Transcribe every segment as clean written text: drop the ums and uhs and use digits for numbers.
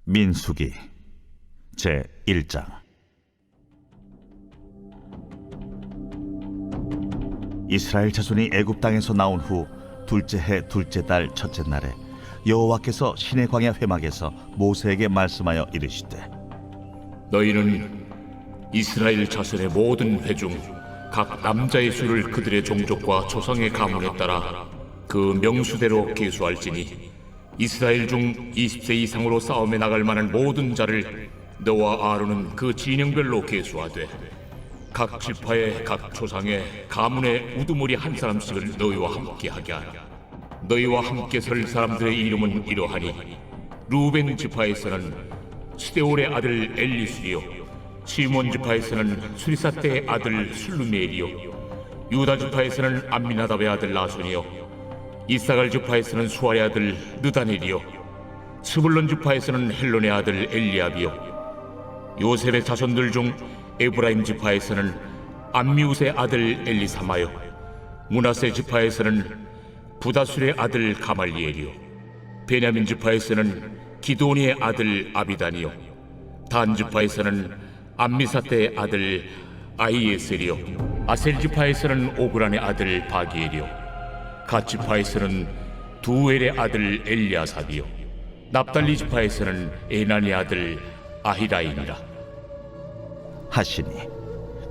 민수기 제 1장. 이스라엘 자손이 애굽 땅에서 나온 후 둘째 해 둘째 달 첫째 날에 여호와께서 시내 광야 회막에서 모세에게 말씀하여 이르시되, 너희는 이스라엘 자손의 모든 회 중 각 남자의 수를 그들의 종족과 조상의 가문에 따라 그 명수대로 계수할지니 이스라엘 중 20세 이상으로 싸움에 나갈 만한 모든 자를 너와 아론은 그 진영별로 계수하되 각 지파의 각 조상의 가문의 우두머리 한 사람씩을 너희와 함께 하게 하라. 너희와 함께 설 사람들의 이름은 이러하니 루벤 지파에서는 스데올의 아들 엘리술이요, 시몬 지파에서는 수리사떼의 아들 술루미엘이요, 유다 지파에서는 암미나답의 아들 나손이요, 이사갈 지파에서는 수아의 아들 느다넬이요, 스불론 지파에서는 헬론의 아들 엘리압이요, 요셉의 자손들 중 에브라임 지파에서는 암미웃의 아들 엘리사마요, 므낫세 지파에서는 부다술의 아들 가말리엘이요, 베냐민 지파에서는 기도니의 아들 아비단이요, 단 지파에서는 암미사떼의 아들 아이에셀이요, 아셀 지파에서는 오그란의 아들 바기엘이요, 갓 지파에서는 두엘의 아들 엘리아삽이요, 납달리 지파에서는 에난의 아들 아히라임이라 하시니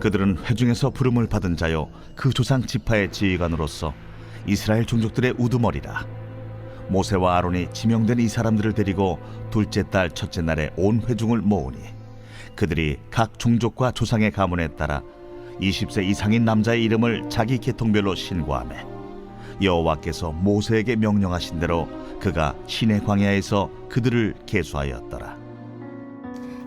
그들은 회중에서 부름을 받은 자요 그 조상 지파의 지휘관으로서 이스라엘 종족들의 우두머리라. 모세와 아론이 지명된 이 사람들을 데리고 둘째 달 첫째 날에 온 회중을 모으니 그들이 각 종족과 조상의 가문에 따라 20세 이상인 남자의 이름을 자기 계통별로 신고하매 여호와께서 모세에게 명령하신 대로 그가 시내 광야에서 그들을 계수하였더라.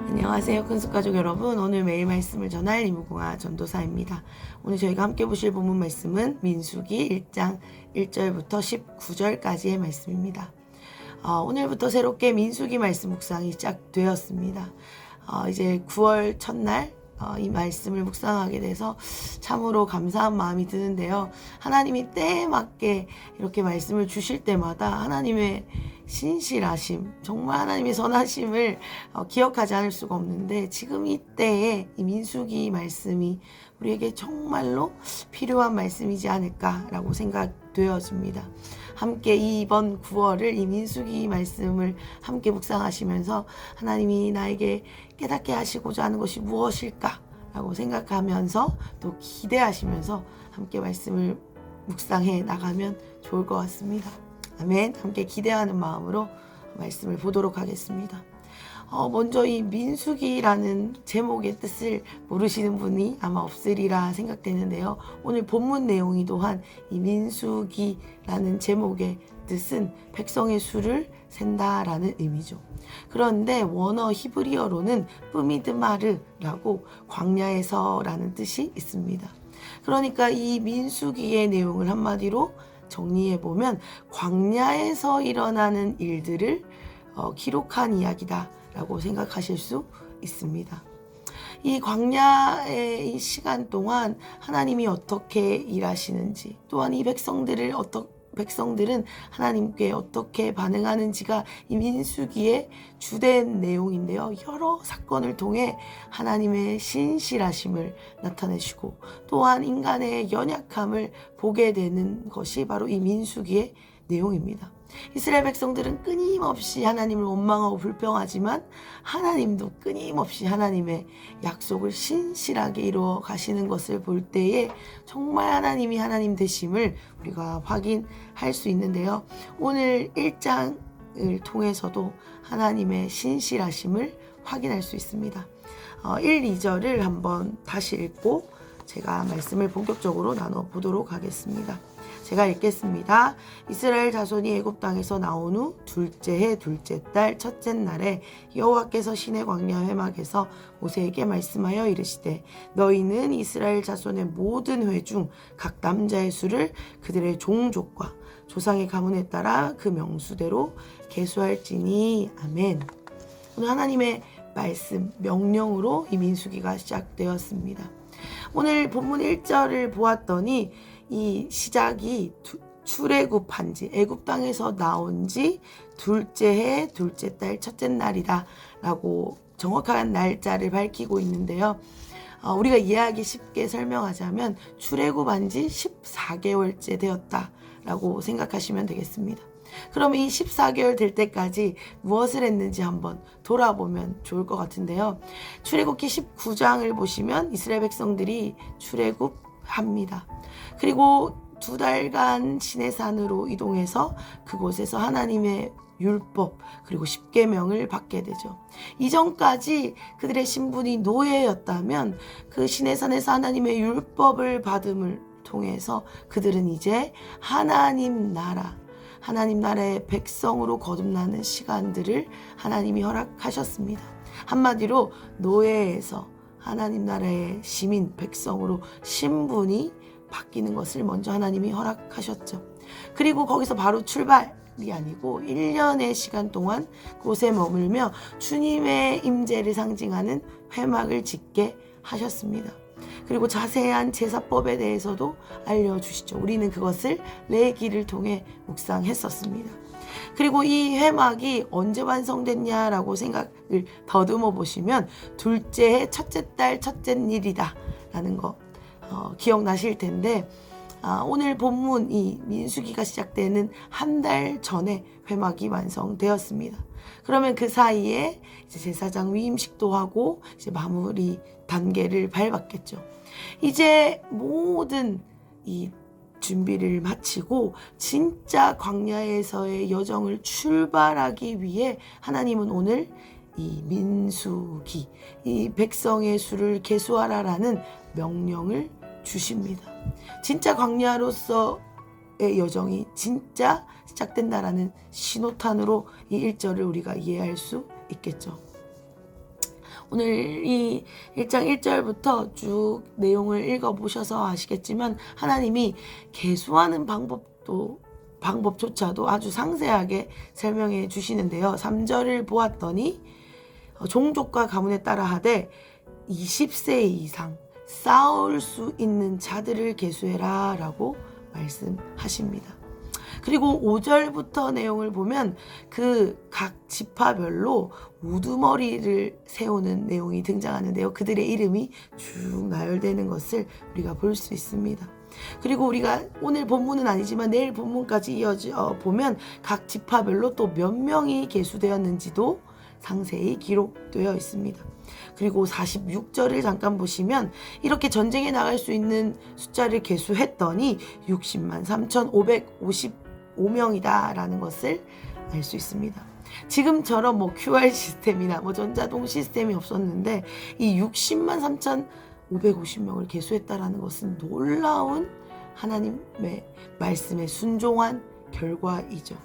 안녕하세요, 큰숙가족 여러분. 오늘 매일 말씀을 전할 이무궁화 전도사입니다. 오늘 저희가 함께 보실 본문 말씀은 민수기 1장 1절부터 19절까지의 말씀입니다. 오늘부터 새롭게 민수기 말씀 묵상이 시작되었습니다. 이제 9월 첫날 이 말씀을 묵상하게 돼서 참으로 감사한 마음이 드는데요. 하나님이 때에 맞게 이렇게 말씀을 주실 때마다 하나님의 신실하심, 정말 하나님의 선하심을 기억하지 않을 수가 없는데, 지금 이때에 이 민수기 말씀이 우리에게 정말로 필요한 말씀이지 않을까라고 생각되어집니다. 함께 이번 9월을 이 민수기 말씀을 함께 묵상하시면서 하나님이 나에게 깨닫게 하시고자 하는 것이 무엇일까 라고 생각하면서 또 기대하시면서 함께 말씀을 묵상해 나가면 좋을 것 같습니다. 아멘. 함께 기대하는 마음으로 말씀을 보도록 하겠습니다. 먼저 이 민수기라는 제목의 뜻을 모르시는 분이 아마 없으리라 생각되는데요. 오늘 본문 내용이 또한 이 민수기라는 제목의 뜻은 백성의 수를 센다라는 의미죠. 그런데 원어 히브리어로는 뿌미드마르라고 광야에서라는 뜻이 있습니다. 그러니까 이 민수기의 내용을 한마디로 정리해보면 광야에서 일어나는 일들을 기록한 이야기다 라고 생각하실 수 있습니다. 이 광야의 이 시간 동안 하나님이 어떻게 일하시는지, 또한 이 백성들은 하나님께 어떻게 반응하는지가 이 민수기의 주된 내용인데요. 여러 사건을 통해 하나님의 신실하심을 나타내시고 또한 인간의 연약함을 보게 되는 것이 바로 이 민수기의 내용입니다. 이스라엘 백성들은 끊임없이 하나님을 원망하고 불평하지만 하나님도 끊임없이 하나님의 약속을 신실하게 이루어 가시는 것을 볼 때에 정말 하나님이 하나님 되심을 우리가 확인할 수 있는데요. 오늘 1장을 통해서도 하나님의 신실하심을 확인할 수 있습니다. 1, 2절을 한번 다시 읽고 제가 말씀을 본격적으로 나눠보도록 하겠습니다. 제가 읽겠습니다. 이스라엘 자손이 애굽 땅에서 나온 후 둘째 해 둘째 달 첫째 날에 여호와께서 시내 광야 회막에서 모세에게 말씀하여 이르시되, 너희는 이스라엘 자손의 모든 회 중 각 남자의 수를 그들의 종족과 조상의 가문에 따라 그 명수대로 계수할지니. 아멘. 오늘 하나님의 말씀, 명령으로 이 민수기가 시작되었습니다. 오늘 본문 1절을 보았더니 이 시작이 출애굽한 지 애굽 땅에서 나온 지 둘째 해 둘째 달 첫째 날이다 라고 정확한 날짜를 밝히고 있는데요. 우리가 이해하기 쉽게 설명하자면 출애굽한 지 14개월째 되었다 라고 생각하시면 되겠습니다. 그럼 이 14개월 될 때까지 무엇을 했는지 한번 돌아보면 좋을 것 같은데요. 출애굽기 19장을 보시면 이스라엘 백성들이 출애굽합니다. 그리고 2달간 시내산으로 이동해서 그곳에서 하나님의 율법 그리고 십계명을 받게 되죠. 이전까지 그들의 신분이 노예였다면 그 시내산에서 하나님의 율법을 받음을 통해서 그들은 이제 하나님 나라의 백성으로 거듭나는 시간들을 하나님이 허락하셨습니다. 한마디로 노예에서 하나님 나라의 시민, 백성으로 신분이 바뀌는 것을 먼저 하나님이 허락하셨죠. 그리고 거기서 바로 출발이 아니고 1년의 시간 동안 그곳에 머물며 주님의 임재를 상징하는 회막을 짓게 하셨습니다. 그리고 자세한 제사법에 대해서도 알려주시죠. 우리는 그것을 레위기를 통해 묵상했었습니다. 그리고 이 회막이 언제 완성됐냐라고 생각을 더듬어 보시면 둘째 해 첫째 달 첫째 일이다 라는 거 기억나실 텐데 오늘 본문 이 민수기가 시작되는 한 달 전에 회막이 완성되었습니다. 그러면 그 사이에 이제 제사장 위임식도 하고 이제 마무리 단계를 밟았겠죠. 이제 모든 이 준비를 마치고 진짜 광야에서의 여정을 출발하기 위해 하나님은 오늘 이 민수기, 이 백성의 수를 계수하라라는 명령을 주십니다. 진짜 광야로서의 여정이 진짜 시작된다라는 신호탄으로 이 1절을 우리가 이해할 수 있겠죠. 오늘 이 1장 1절부터 쭉 내용을 읽어보셔서 아시겠지만 하나님이 계수하는 방법조차도 아주 상세하게 설명해 주시는데요. 3절을 보았더니 종족과 가문에 따라 하되 20세 이상 싸울 수 있는 자들을 계수해라 라고 말씀하십니다. 그리고 5절부터 내용을 보면 그 각 지파별로 우두머리를 세우는 내용이 등장하는데요. 그들의 이름이 쭉 나열되는 것을 우리가 볼 수 있습니다. 그리고 우리가 오늘 본문은 아니지만 내일 본문까지 이어져 보면 각 지파별로 또 몇 명이 계수되었는지도 상세히 기록되어 있습니다. 그리고 46절을 잠깐 보시면 이렇게 전쟁에 나갈 수 있는 숫자를 계수했더니 60만 3,555명이다 라는 것을 알 수 있습니다. 지금처럼 QR 시스템이나 전자동 시스템이 없었는데 이 60만 3,550명을 계수했다라는 것은 놀라운 하나님의 말씀에 순종한 결과이죠.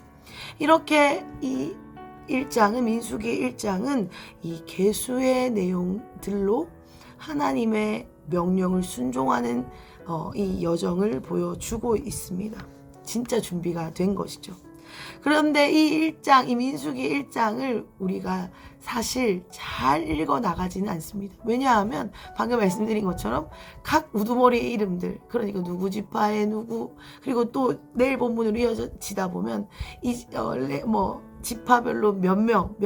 이렇게 이 1장은 민수기 1장은 이 계수의 내용들로 하나님의 명령을 순종하는 이 여정을 보여주고 있습니다. 진짜 준비가 된 것이죠. 그런데 이 민수기 1장을 우리가 사실 잘 읽어 나가지는 않습니다. 왜냐하면 방금 말씀드린 것처럼 각 우두머리의 이름들, 그러니까 누구 지파에 누구, 그리고 또 내일 본문으로 이어지다 보면 지파별로 몇 명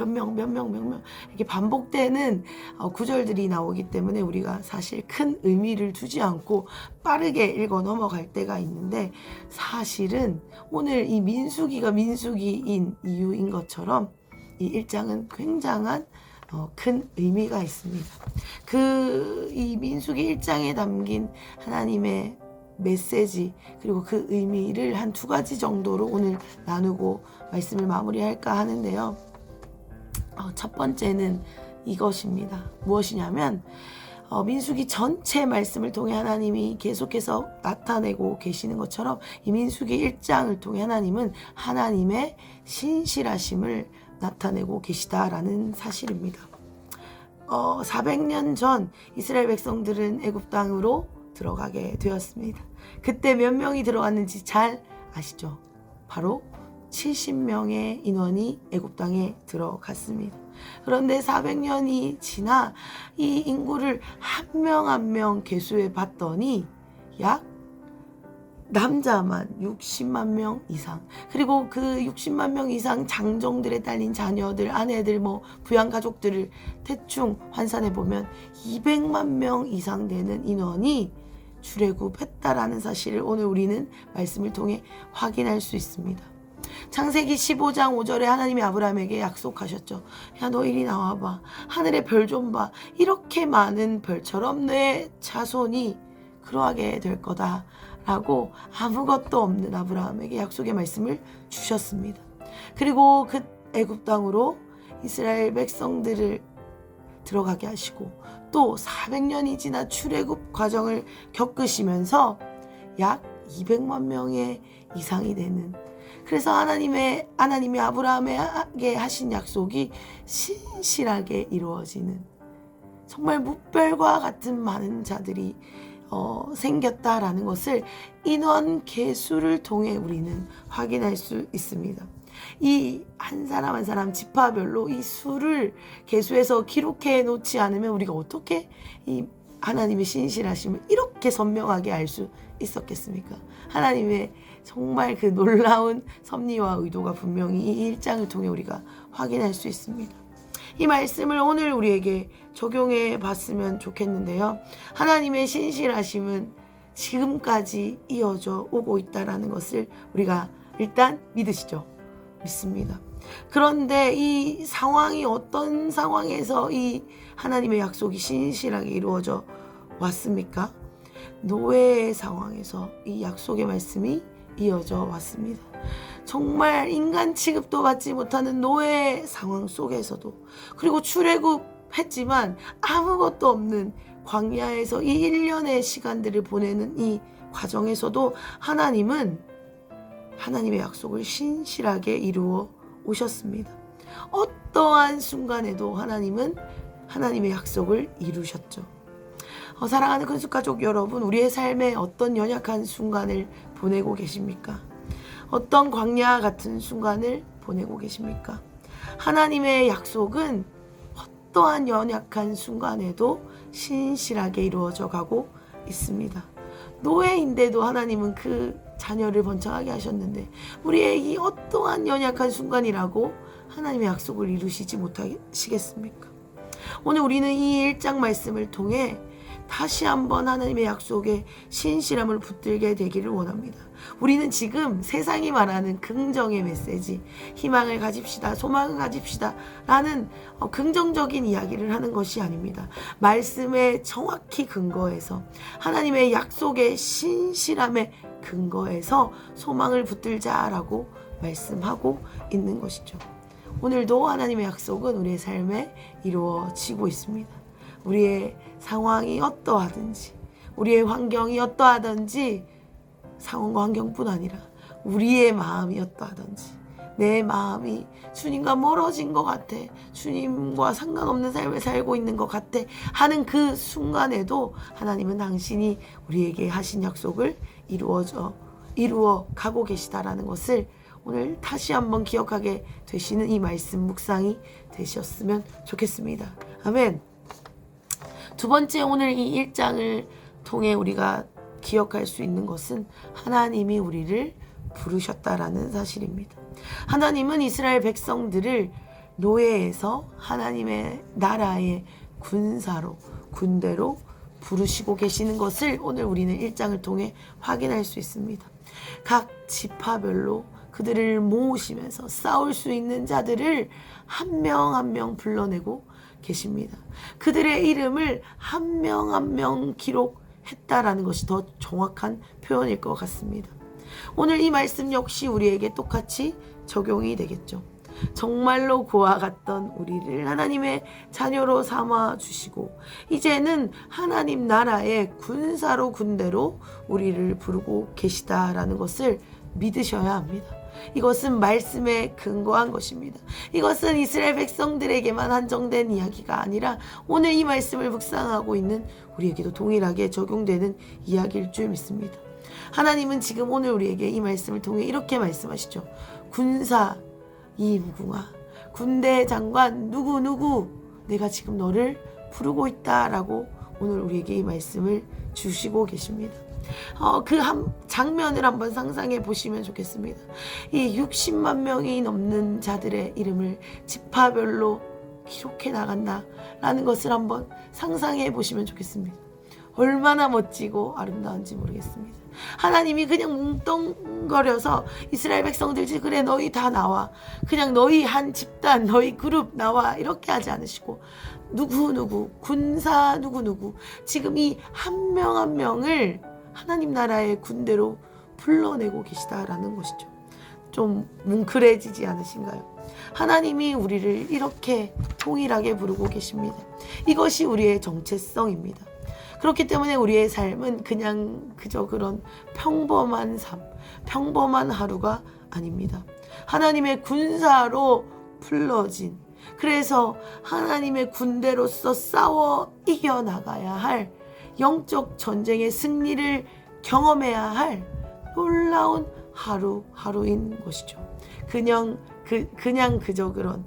이렇게 반복되는 구절들이 나오기 때문에 우리가 사실 큰 의미를 두지 않고 빠르게 읽어 넘어갈 때가 있는데, 사실은 오늘 이 민수기가 민수기인 이유인 것처럼 이 1장은 굉장한 큰 의미가 있습니다. 이 민수기 1장에 담긴 하나님의 메시지 그리고 그 의미를 한 2가지 정도로 오늘 나누고 말씀을 마무리할까 하는데요. 첫 번째는 이것입니다. 무엇이냐면 민수기 전체 말씀을 통해 하나님이 계속해서 나타내고 계시는 것처럼 이 민수기 1장을 통해 하나님은 하나님의 신실하심을 나타내고 계시다라는 사실입니다. 400년 전 이스라엘 백성들은 애굽 땅으로 들어가게 되었습니다. 그때 몇 명이 들어갔는지 잘 아시죠? 바로 70명의 인원이 애굽 땅에 들어갔습니다. 그런데 400년이 지나 이 인구를 한 명 한 명 계수해 봤더니 약 남자만 60만 명 이상, 그리고 그 60만 명 이상 장정들에 딸린 자녀들, 아내들, 부양 가족들을 대충 환산해 보면 200만 명 이상 되는 인원이 출애굽했다라는 사실을 오늘 우리는 말씀을 통해 확인할 수 있습니다. 창세기 15장 5절에 하나님이 아브라함에게 약속하셨죠. 야, 너 이리 나와봐. 하늘의 별 좀 봐. 이렇게 많은 별처럼 내 자손이 그러하게 될 거다 라고 아무것도 없는 아브라함에게 약속의 말씀을 주셨습니다. 그리고 그 애굽 땅으로 이스라엘 백성들을 들어가게 하시고 또 400년이 지나 출애굽 과정을 겪으시면서 약 200만 명의 이상이 되는, 그래서 하나님이 아브라함에게 하신 약속이 신실하게 이루어지는, 정말 무별과 같은 많은 자들이 생겼다라는 것을 인원 계수를 통해 우리는 확인할 수 있습니다. 이 한 사람 한 사람 지파별로 이 수를 계수해서 기록해 놓지 않으면 우리가 어떻게 이 하나님의 신실하심을 이렇게 선명하게 알 수 있었겠습니까? 하나님의 정말 그 놀라운 섭리와 의도가 분명히 이 1장을 통해 우리가 확인할 수 있습니다. 이 말씀을 오늘 우리에게 적용해 봤으면 좋겠는데요. 하나님의 신실하심은 지금까지 이어져 오고 있다는 것을 우리가 일단 믿으시죠? 믿습니다. 그런데 이 상황이 어떤 상황에서 이 하나님의 약속이 신실하게 이루어져 왔습니까? 노예의 상황에서 이 약속의 말씀이 이어져 왔습니다. 정말 인간 취급도 받지 못하는 노예 상황 속에서도, 그리고 출애굽했지만 아무것도 없는 광야에서 이 1년의 시간들을 보내는 이 과정에서도 하나님의 약속을 신실하게 이루어 오셨습니다. 어떠한 순간에도 하나님은 하나님의 약속을 이루셨죠. 사랑하는 근수가족 여러분, 우리의 삶에 어떤 연약한 순간을 보내고 계십니까? 어떤 광야 같은 순간을 보내고 계십니까? 하나님의 약속은 어떠한 연약한 순간에도 신실하게 이루어져 가고 있습니다. 노예인데도 하나님은 그 자녀를 번창하게 하셨는데 우리의 이 어떠한 연약한 순간이라고 하나님의 약속을 이루시지 못하시겠습니까? 오늘 우리는 이 1장 말씀을 통해 다시 한번 하나님의 약속에 신실함을 붙들게 되기를 원합니다. 우리는 지금 세상이 말하는 긍정의 메시지, 희망을 가집시다, 소망을 가집시다 라는 긍정적인 이야기를 하는 것이 아닙니다. 말씀에 정확히 근거해서 하나님의 약속의 신실함에 근거해서 소망을 붙들자라고 말씀하고 있는 것이죠. 오늘도 하나님의 약속은 우리의 삶에 이루어지고 있습니다. 우리의 상황이 어떠하든지, 우리의 환경이 어떠하든지, 상황과 환경뿐 아니라 우리의 마음이 어떠하든지, 내 마음이 주님과 멀어진 것 같아, 주님과 상관없는 삶을 살고 있는 것 같아 하는 그 순간에도 하나님은 당신이 우리에게 하신 약속을 이루어 가고 계시다라는 것을 오늘 다시 한번 기억하게 되시는 이 말씀 묵상이 되셨으면 좋겠습니다. 아멘. 두 번째, 오늘 이 1장을 통해 우리가 기억할 수 있는 것은 하나님이 우리를 부르셨다라는 사실입니다. 하나님은 이스라엘 백성들을 노예에서 하나님의 나라의 군대로 부르시고 계시는 것을 오늘 우리는 1장을 통해 확인할 수 있습니다. 각 지파별로 그들을 모으시면서 싸울 수 있는 자들을 한 명 한 명 불러내고 계십니다. 그들의 이름을 한 명 한 명 기록했다라는 것이 더 정확한 표현일 것 같습니다. 오늘 이 말씀 역시 우리에게 똑같이 적용이 되겠죠. 정말로 그와 같던 우리를 하나님의 자녀로 삼아 주시고 이제는 하나님 나라의 군대로 우리를 부르고 계시다라는 것을 믿으셔야 합니다. 이것은 말씀에 근거한 것입니다. 이것은 이스라엘 백성들에게만 한정된 이야기가 아니라 오늘 이 말씀을 묵상하고 있는 우리에게도 동일하게 적용되는 이야기일 줄 믿습니다. 하나님은 지금 오늘 우리에게 이 말씀을 통해 이렇게 말씀하시죠. 군사 이무궁아, 군대 장관 누구 내가 지금 너를 부르고 있다라고 오늘 우리에게 이 말씀을 주시고 계십니다. 그 한 장면을 한번 상상해 보시면 좋겠습니다. 이 60만 명이 넘는 자들의 이름을 지파별로 기록해 나간다라는 것을 한번 상상해 보시면 좋겠습니다. 얼마나 멋지고 아름다운지 모르겠습니다. 하나님이 그냥 뭉뚱거려서 이스라엘 백성들이 그래 너희 다 나와, 그냥 너희 한 집단 너희 그룹 나와 이렇게 하지 않으시고 누구누구 군사 누구누구 지금 이 한 명 한 명을 하나님 나라의 군대로 불러내고 계시다라는 것이죠. 좀 뭉클해지지 않으신가요? 하나님이 우리를 이렇게 통일하게 부르고 계십니다. 이것이 우리의 정체성입니다. 그렇기 때문에 우리의 삶은 그냥 그저 그런 평범한 삶, 평범한 하루가 아닙니다. 하나님의 군사로 불러진, 그래서 하나님의 군대로서 싸워 이겨나가야 할 영적 전쟁의 승리를 경험해야 할 놀라운 하루하루인 것이죠. 그냥 그저 그런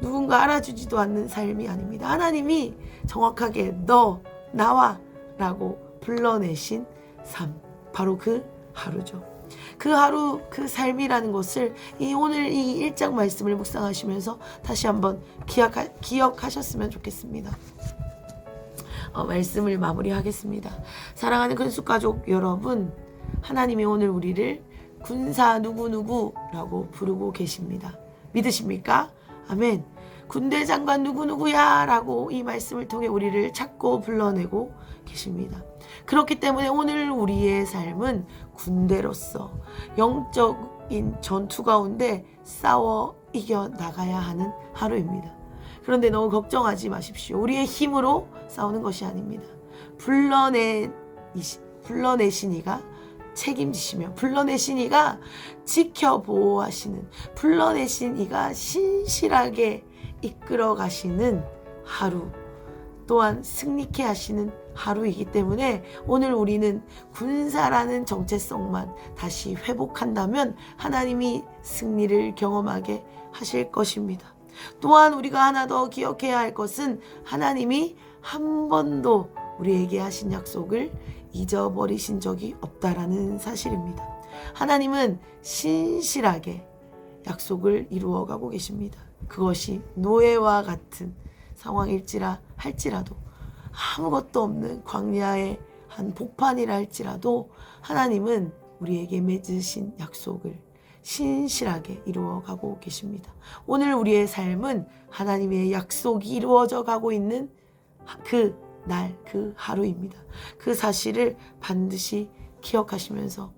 누군가 알아주지도 않는 삶이 아닙니다. 하나님이 정확하게 너, 나와 라고 불러내신 삶, 바로 그 하루죠. 그 하루, 그 삶이라는 것을 오늘 이 1장 말씀을 묵상하시면서 다시 한번 기억하셨으면 좋겠습니다. 말씀을 마무리하겠습니다. 사랑하는 근숙가족 여러분, 하나님이 오늘 우리를 군사 누구누구라고 부르고 계십니다. 믿으십니까? 아멘. 군대 장관 누구누구야 라고 이 말씀을 통해 우리를 찾고 불러내고 계십니다. 그렇기 때문에 오늘 우리의 삶은 군대로서 영적인 전투 가운데 싸워 이겨나가야 하는 하루입니다. 그런데 너무 걱정하지 마십시오. 우리의 힘으로 싸우는 것이 아닙니다. 불러내신 이가 책임지시며, 불러내신 이가 지켜 보호하시는, 불러내신 이가 신실하게 이끌어 가시는 하루, 또한 승리케 하시는 하루이기 때문에 오늘 우리는 군사라는 정체성만 다시 회복한다면 하나님이 승리를 경험하게 하실 것입니다. 또한 우리가 하나 더 기억해야 할 것은 하나님이 한 번도 우리에게 하신 약속을 잊어버리신 적이 없다라는 사실입니다. 하나님은 신실하게 약속을 이루어가고 계십니다. 그것이 노예와 같은 상황일지라도 아무것도 없는 광야의 한 복판이라 할지라도 하나님은 우리에게 맺으신 약속을 신실하게 이루어가고 계십니다. 오늘 우리의 삶은 하나님의 약속이 이루어져 가고 있는 그 날, 그 하루입니다. 그 사실을 반드시 기억하시면서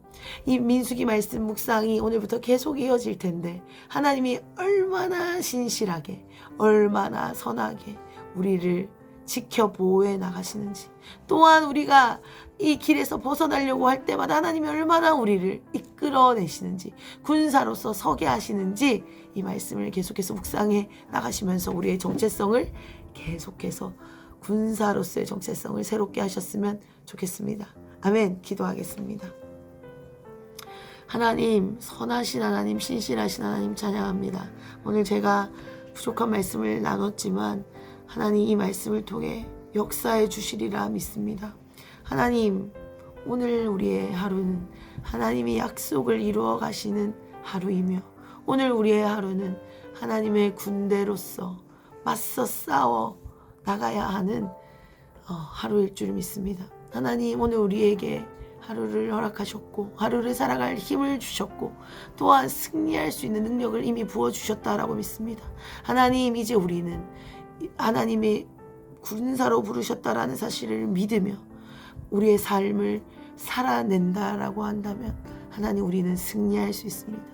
이 민수기 말씀 묵상이 오늘부터 계속 이어질 텐데 하나님이 얼마나 신실하게, 얼마나 선하게 우리를 지켜 보호해 나가시는지, 또한 우리가 이 길에서 벗어나려고 할 때마다 하나님이 얼마나 우리를 이끌어내시는지, 군사로서 서게 하시는지 이 말씀을 계속해서 묵상해 나가시면서 우리의 정체성을 계속해서 군사로서의 정체성을 새롭게 하셨으면 좋겠습니다. 아멘. 기도하겠습니다. 하나님, 선하신 하나님, 신실하신 하나님 찬양합니다. 오늘 제가 부족한 말씀을 나눴지만 하나님 이 말씀을 통해 역사해 주시리라 믿습니다. 하나님, 오늘 우리의 하루는 하나님이 약속을 이루어 가시는 하루이며 오늘 우리의 하루는 하나님의 군대로서 맞서 싸워 나가야 하는 하루일 줄 믿습니다. 하나님, 오늘 우리에게 하루를 허락하셨고 하루를 살아갈 힘을 주셨고 또한 승리할 수 있는 능력을 이미 부어주셨다라고 믿습니다. 하나님, 이제 우리는 하나님의 군사로 부르셨다라는 사실을 믿으며 우리의 삶을 살아낸다라고 한다면 하나님, 우리는 승리할 수 있습니다.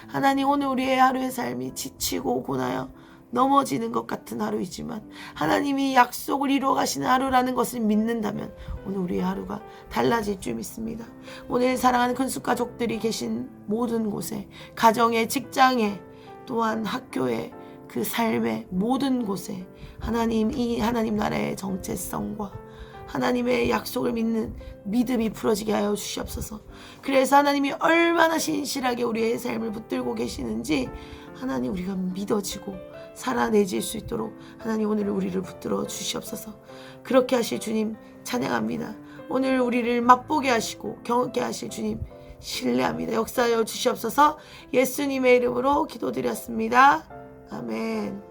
하나님, 오늘 우리의 하루의 삶이 지치고 고나여 넘어지는 것 같은 하루이지만 하나님이 약속을 이루어 가시는 하루라는 것을 믿는다면 오늘 우리의 하루가 달라질 줄 믿습니다. 오늘 사랑하는 근숙 가족들이 계신 모든 곳에, 가정에, 직장에, 또한 학교에, 그 삶의 모든 곳에 하나님, 이 하나님 나라의 정체성과 하나님의 약속을 믿는 믿음이 풀어지게 하여 주시옵소서. 그래서 하나님이 얼마나 신실하게 우리의 삶을 붙들고 계시는지 하나님 우리가 믿어지고 살아내질 수 있도록 하나님 오늘 우리를 붙들어 주시옵소서. 그렇게 하실 주님 찬양합니다. 오늘 우리를 맛보게 하시고 경험케 하실 주님 신뢰합니다. 역사하여 주시옵소서. 예수님의 이름으로 기도드렸습니다. 아멘.